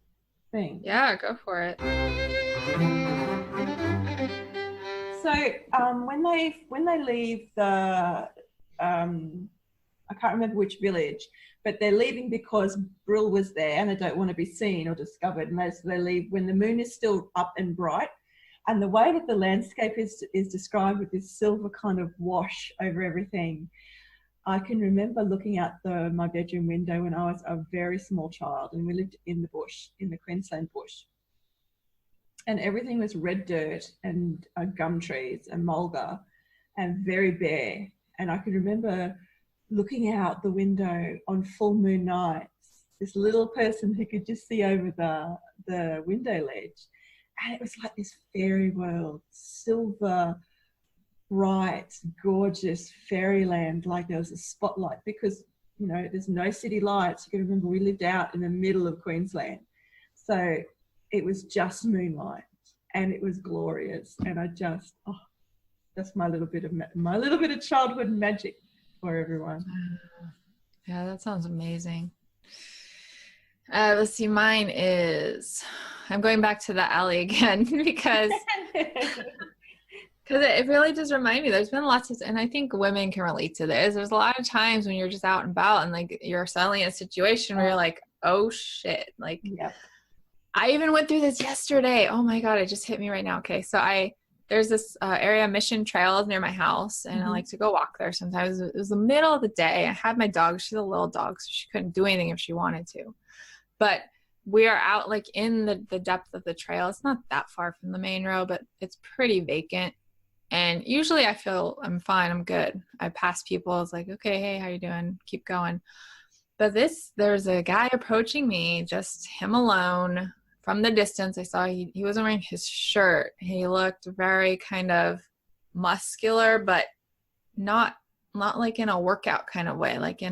thing. Yeah, go for it. So when they leave the I can't remember which village, but they're leaving because Brill was there and they don't want to be seen or discovered, and they leave when the moon is still up and bright. And the way that the landscape is described with this silver kind of wash over everything, I can remember looking out my bedroom window when I was a very small child, and we lived in the bush, in the Queensland bush. And everything was red dirt and gum trees and mulga and very bare. And I can remember looking out the window on full moon nights, this little person who could just see over the window ledge. And it was like this fairy world, silver, bright, gorgeous fairyland, like there was a spotlight because, you know, there's no city lights. You can remember we lived out in the middle of Queensland. So it was just moonlight and it was glorious. And I just, that's my little bit of childhood magic for everyone. Yeah, that sounds amazing. Let's see, mine is, I'm going back to the alley again because it really does remind me, there's been lots of, and I think women can relate to this. There's a lot of times when you're just out and about and like you're suddenly in a situation where you're like, oh shit. Like, yep. I even went through this yesterday. Oh my God, it just hit me right now. Okay. So there's this area, Mission Trails near my house, and I like to go walk there sometimes. It was the middle of the day. I had my dog. She's a little dog, so she couldn't do anything if she wanted to. But we are out like in the depth of the trail. It's not that far from the main road, but it's pretty vacant. And usually I feel I'm fine. I'm good. I pass people. It's like, okay, hey, how you doing? Keep going. But there's a guy approaching me, just him alone. From the distance, I saw he wasn't wearing his shirt. He looked very kind of muscular, but not like in a workout kind of way, like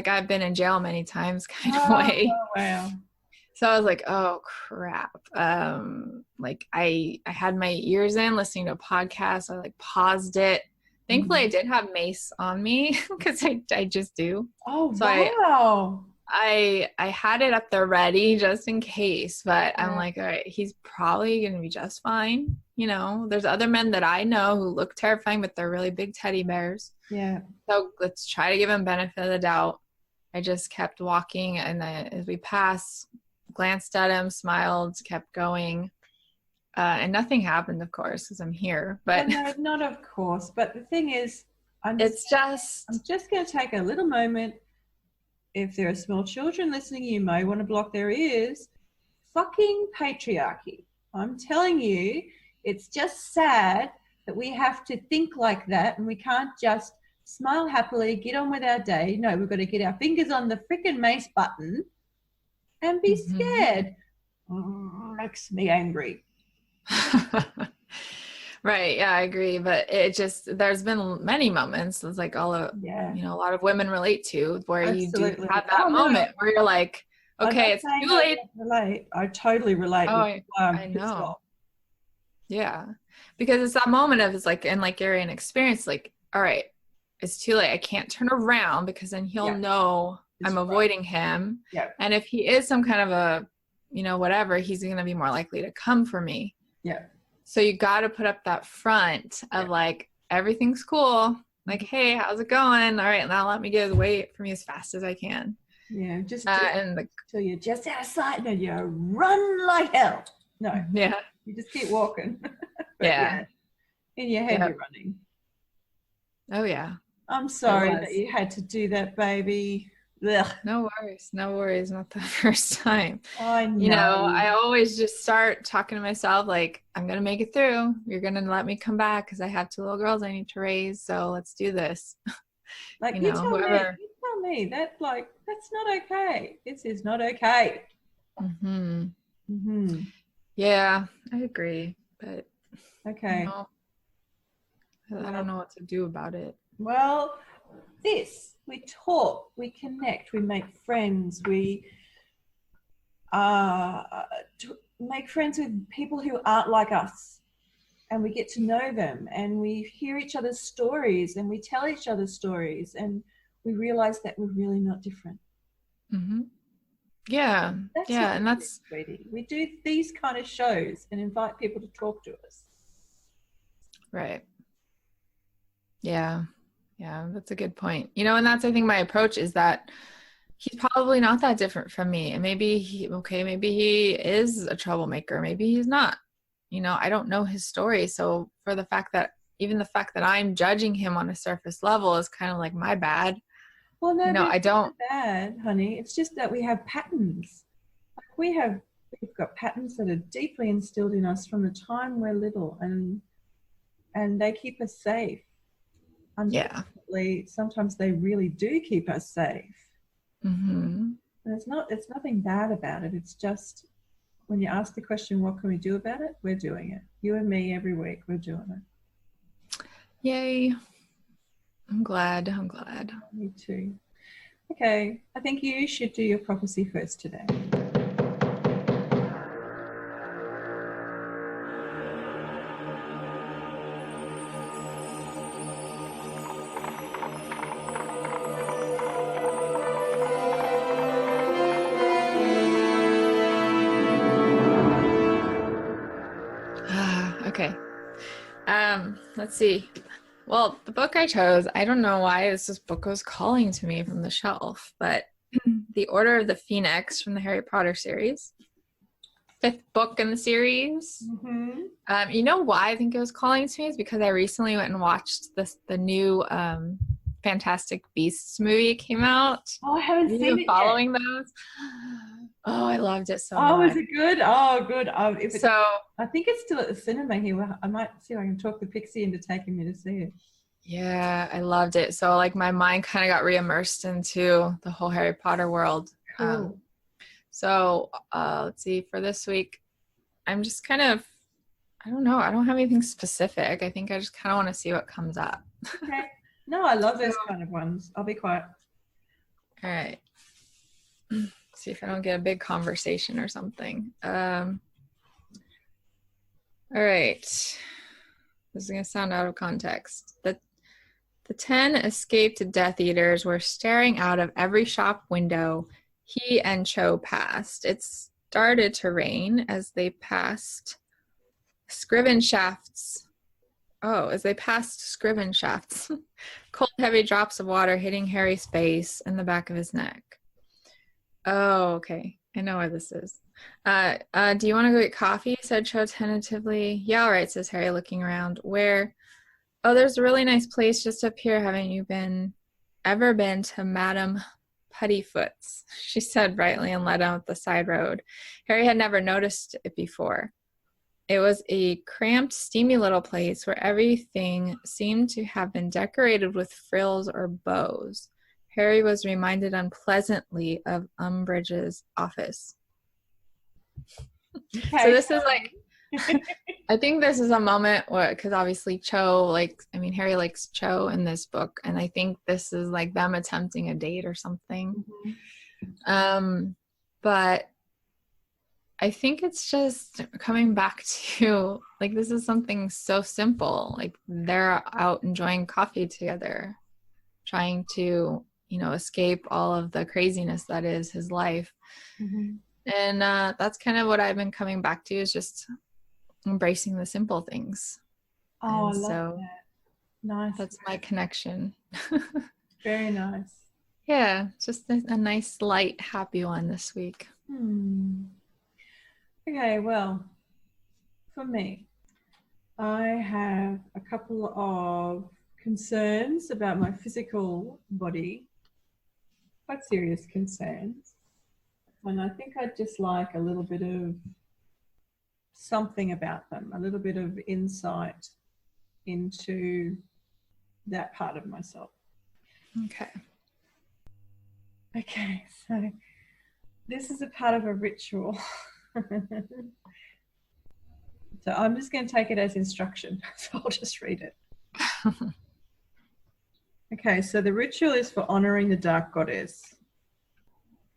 I've been in jail many times kind of way. Oh, wow. So I was like, oh crap. Like I had my ears in listening to a podcast. I like paused it. Thankfully I did have mace on me because I just do. Oh, so wow. I had it up there ready just in case, but I'm like, all right, he's probably going to be just fine. You know, there's other men that I know who look terrifying, but they're really big teddy bears. Yeah. So let's try to give him benefit of the doubt. I just kept walking, and as we passed, glanced at him, smiled, kept going. And nothing happened, of course, because I'm here. But no, not of course. But the thing is, I'm just going to take a little moment. If there are small children listening, you may want to block their ears. Fucking patriarchy. I'm telling you, it's just sad that we have to think like that and we can't just smile happily, get on with our day. No, we've got to get our fingers on the freaking mace button and be scared. Makes me angry. Right. Yeah, I agree. But there's been many moments. It's like a lot of women relate to where Absolutely. You do have that moment where you're like, okay, it's too late. I totally relate. I know. Yeah. Because it's that moment of, it's like, and like Garion experience, like, all right, it's too late. I can't turn around because then he'll know I'm avoiding him. Yeah. And if he is some kind of a, whatever, he's going to be more likely to come for me. Yeah. So you got to put up that front of like, everything's cool. Like, hey, how's it going? All right, now let me get away from you as fast as I can. Yeah, till you're just out of sight and you run like hell. No. Yeah. You just keep walking. Yeah. In your head, you're running. Oh, yeah. I'm sorry that you had to do that, baby. Ugh. No worries. Not the first time. I know. I always just start talking to myself like, I'm going to make it through. You're going to let me come back because I have 2 little girls I need to raise. So let's do this. Like, you tell me that, like, that's not okay. This is not okay. Yeah, I agree. But okay. I don't know what to do about it. Well, this we talk, we connect, we make friends, we make friends with people who aren't like us, and we get to know them, and we hear each other's stories, and we tell each other stories, and we realize that we're really not different. Mm-hmm. Yeah. That's yeah. And that's, sweetie. We do these kind of shows and invite people to talk to us. right. Yeah. Yeah. That's a good point. You know, and that's, I think my approach is that he's probably not that different from me. And maybe maybe he is a troublemaker. Maybe he's not. You know, I don't know his story. So for the fact that I'm judging him on a surface level is kind of like my bad. Well, no, You know, I don't. Bad, honey. It's just that we have patterns. Like we've got patterns that are deeply instilled in us from the time we're little, and they keep us safe. Unfortunately, sometimes they really do keep us safe. Mm-hmm. And it's nothing bad about it. It's just when you ask the question, what can we do about it? We're doing it. You and me every week, we're doing it. Yay. I'm glad. Me too. Okay, I think you should do your prophecy first today. Okay. Let's see. Well, the book I chose, I don't know why this book was calling to me from the shelf, but The Order of the Phoenix from the Harry Potter series. 5th book in the series. Mm-hmm. You know why I think it was calling to me is because I recently went and watched the new Fantastic Beasts movie came out. Oh, I haven't seen it following yet. those. Oh, I loved it so much. much. Was it good? Oh, good. I think it's still at the cinema here. I might see if I can talk the Pixie into taking me to see it. Yeah, I loved it. So like my mind kind of got re-immersed into the whole Harry Potter world. Cool. Let's see, for this week, I'm just kind of, I don't know. I don't have anything specific. I think I just kind of want to see what comes up. Okay. No, I love those kind of ones. I'll be quiet. All right. See if I don't get a big conversation or something. All right. This is going to sound out of context. The 10 escaped Death Eaters were staring out of every shop window he and Cho passed. It started to rain as they passed Scriven shafts. Cold, heavy drops of water hitting Harry's face and the back of his neck. Oh, okay. I know where this is. Do you want to go get coffee? Said Cho tentatively. Yeah, all right, says Harry, looking around. Where? Oh, there's a really nice place just up here. Haven't you ever been to Madame Puttyfoot's? She said brightly and led out the side road. Harry had never noticed it before. It was a cramped, steamy little place where everything seemed to have been decorated with frills or bows. Harry was reminded unpleasantly of Umbridge's office. Okay. So this is like, I think this is a moment where, because obviously Harry likes Cho in this book, and I think this is like them attempting a date or something. Mm-hmm. But I think it's just coming back to, like, this is something so simple. Like, they're out enjoying coffee together, trying to, escape all of the craziness that is his life. Mm-hmm. And that's kind of what I've been coming back to, is just embracing the simple things. Oh, and I love that. Nice. That's my connection. Very nice. Yeah, just a nice, light, happy one this week. Okay, well, for me, I have a couple of concerns about my physical body, quite serious concerns. And I think I'd just like a little bit of something about them, a little bit of insight into that part of myself. Okay, so this is a part of a ritual. So I'm just going to take it as instruction. So I'll just read it. Okay, so the ritual is for honouring the dark goddess.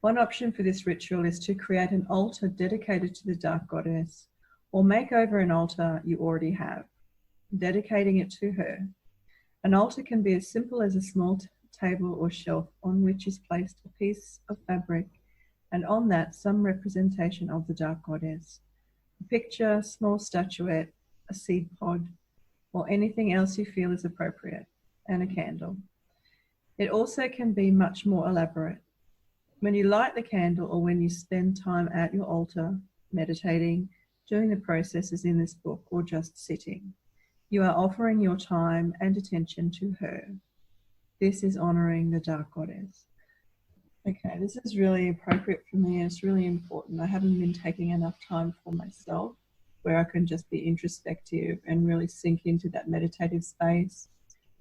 One option for this ritual is to create an altar dedicated to the dark goddess, or make over an altar you already have, dedicating it to her. An altar can be as simple as a small table or shelf on which is placed a piece of fabric, and on that some representation of the dark goddess. A picture, small statuette, a seed pod, or anything else you feel is appropriate, and a candle. It also can be much more elaborate. When you light the candle or when you spend time at your altar, meditating, doing the processes in this book, or just sitting, you are offering your time and attention to her. This is honouring the dark goddess. Okay, this is really appropriate for me, and it's really important. I haven't been taking enough time for myself where I can just be introspective and really sink into that meditative space.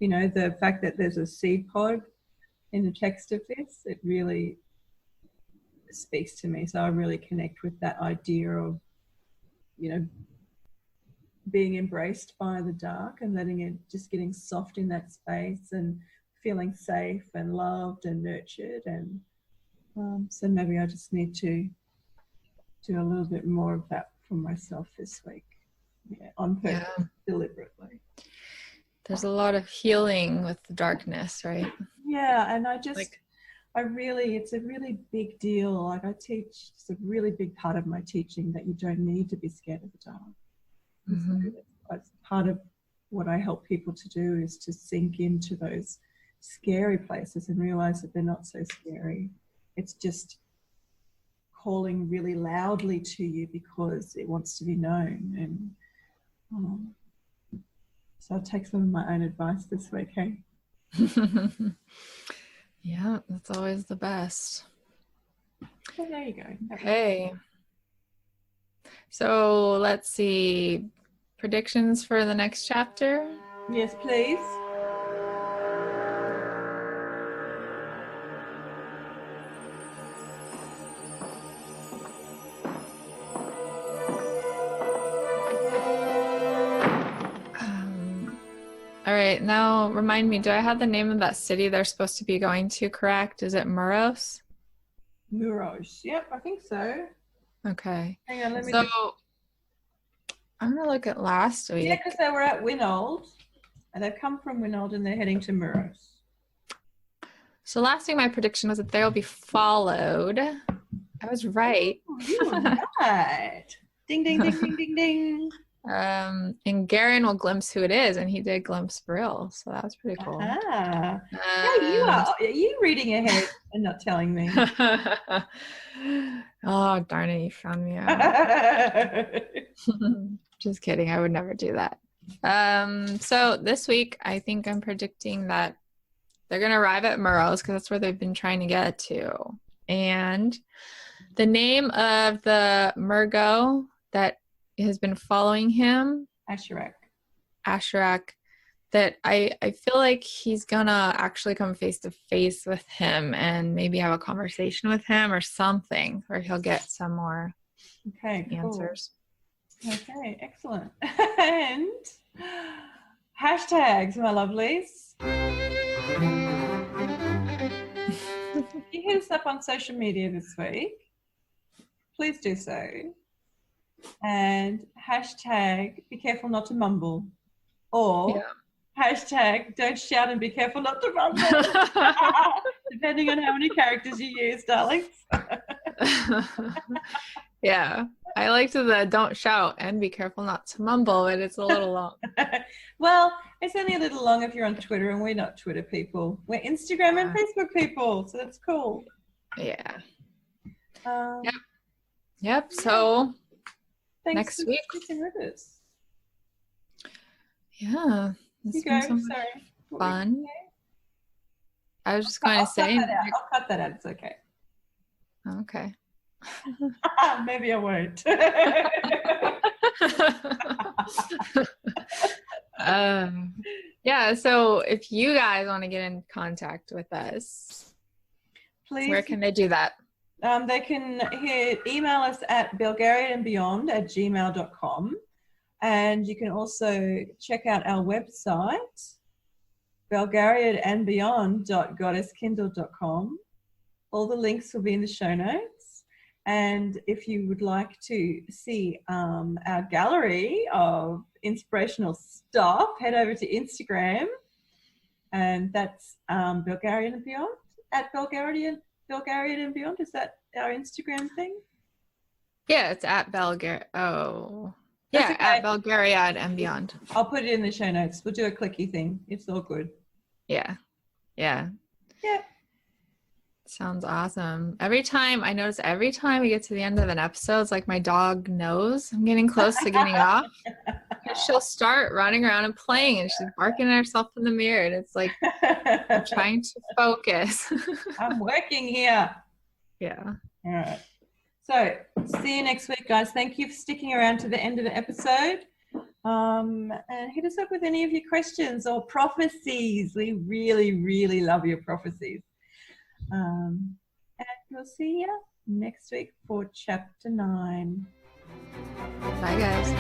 You know, the fact that there's a seed pod in the text of this, it really speaks to me. So I really connect with that idea of, you know, being embraced by the dark and letting it, just getting soft in that space and feeling safe and loved and nurtured. And so maybe I just need to do a little bit more of that for myself this week, on purpose, deliberately. There's a lot of healing with the darkness, right? Yeah, and it's a really big deal. Like, I teach, it's a really big part of my teaching that you don't need to be scared of the dark. Mm-hmm. So that's part of what I help people to do, is to sink into those scary places and realize that they're not so scary. It's just calling really loudly to you because it wants to be known. And so I'll take some of my own advice this week, hey? Yeah, that's always the best. Well, there you go. Okay. So let's see. Predictions for the next chapter? Yes, please. All right, now remind me, do I have the name of that city they're supposed to be going to correct? Is it Muros? Muros. Yep, I think so. Okay. Hang on, let me I'm going to look at last week. Yeah, because they were at Winold, and they've come from Winold and they're heading to Muros. So last week my prediction was that they'll be followed. I was right. Oh, you were right. Ding, ding, ding, ding, ding, ding. And Garion will glimpse who it is, and he did glimpse Brill, so that was pretty cool. Yeah, you reading ahead and not telling me. Oh, darn it, you found me out. Just kidding, I would never do that. So this week, I think I'm predicting that they're going to arrive at Muros, because that's where they've been trying to get to. And the name of the Murgo that has been following him, Asherak, that I feel like he's gonna actually come face to face with him and maybe have a conversation with him or something, or he'll get some more answers. Cool. Okay, excellent. And hashtags, my lovelies. You hit us up on social media this week. Please do so. And hashtag be careful not to mumble, or hashtag don't shout and be careful not to mumble. Depending on how many characters you use, darlings. Yeah, I liked the don't shout and be careful not to mumble, but it's a little long. Well, it's only a little long if you're on Twitter, and we're not Twitter people. We're Instagram and Facebook people, so that's cool. Yeah. Yep. So thanks next week. With us. Yeah. You go. Sorry. Fun. I was just going to say. I'll cut that out. It's okay. Okay. Maybe I won't. Yeah, so if you guys want to get in contact with us, please, where can they do that? They can email us at belgariadandbeyond@gmail.com, and you can also check out our website, Belgariad and beyond.goddesskindled.com. All the links will be in the show notes. And if you would like to see our gallery of inspirational stuff, head over to Instagram. And that's Belgariad and Beyond. At Belgariad and Beyond. Is that our Instagram thing? Yeah, it's at Belgariad. Oh. Yeah, okay. At Belgariad and Beyond. I'll put it in the show notes. We'll do a clicky thing. It's all good. Yeah. Yeah. Sounds awesome. Every time we get to the end of an episode, it's like my dog knows I'm getting close to getting off. She'll start running around and playing, and she's barking at herself in the mirror, and it's like I'm trying to focus. I'm working here. Yeah. All right. So see you next week, guys. Thank you for sticking around to the end of the episode. And hit us up with any of your questions or prophecies. We really, really love your prophecies. And we'll see you next week for chapter 9. Bye, guys.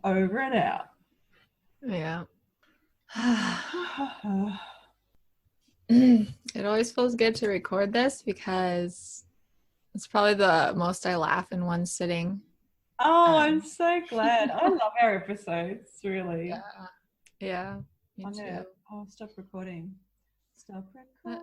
Over and out. Yeah. It always feels good to record this because it's probably the most I laugh in one sitting. Oh, I'm so glad. I love our episodes, really. Yeah. Me too. I'll stop recording. Stop recording.